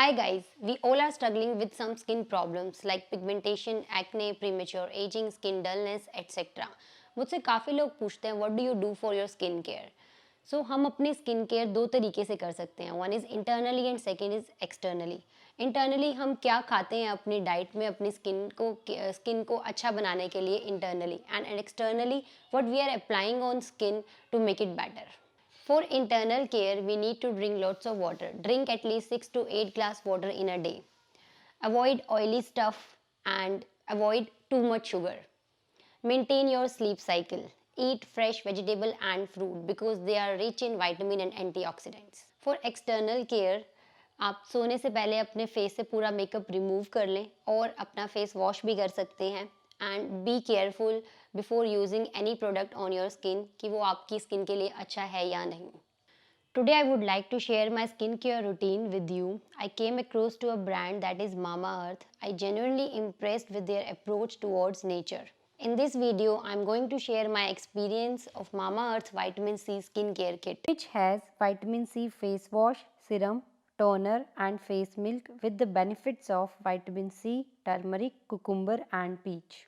Hi guys, we all are struggling with some skin problems like pigmentation, acne, premature aging, skin dullness, etc. मुझसे काफ़ी लोग पूछते हैं what do you do for your skin care. So हम अपनी skin care दो तरीके से कर सकते हैं. One is internally and second is externally. Internally हम क्या खाते हैं अपनी डाइट में अपनी स्किन को अच्छा बनाने के लिए internally, and externally what we are applying on skin to make it better. For internal care, we need to drink lots of water. Drink at least 6 to 8 glass water in a day. Avoid oily stuff and avoid too much sugar. Maintain your sleep cycle. Eat fresh vegetable and fruit because they are rich in vitamin and antioxidants. For external care, आप सोने से पहले अपने face से पूरा makeup remove कर लें और अपना फेस वॉश भी कर सकते हैं. And be careful before using any product on your skin कि वो आपकी स्किन के लिए अच्छा है या नहीं. Today I would like to share my skincare routine with you. I came across to a brand that is MamaEarth. I genuinely impressed with their approach towards nature. In this video, I'm going to share my experience of MamaEarth Vitamin C skincare kit, which has vitamin C face wash, serum, toner and face milk with the benefits of vitamin C, turmeric, cucumber and peach.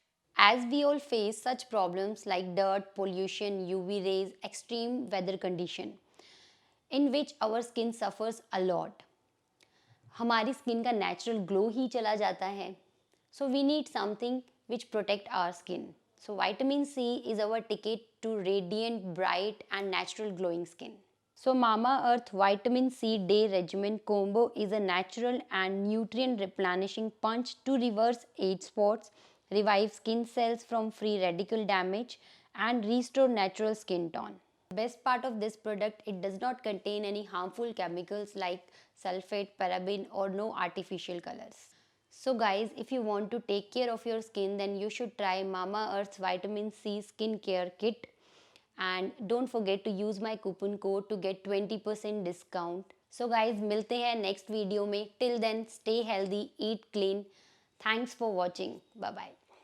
As we all face such problems like dirt, pollution, UV rays, extreme weather condition, in which our skin suffers a lot. हमारी skin का natural glow ही चला जाता है. So we need something which protect our skin. So vitamin C is our ticket to radiant, bright and natural glowing skin. So MamaEarth Vitamin C Day Regimen Combo is a natural and nutrient replenishing punch to reverse age spots, revive skin cells from free radical damage and restore natural skin tone. The best part of this product, it does not contain any harmful chemicals like sulfate, paraben or no artificial colors. So guys, if you want to take care of your skin, then you should try MamaEarth's Vitamin C Skincare Kit. And don't forget to use my coupon code to get 20% discount. So guys, मिलते हैं next video में. Till then, stay healthy, eat clean. Thanks for watching. Bye bye.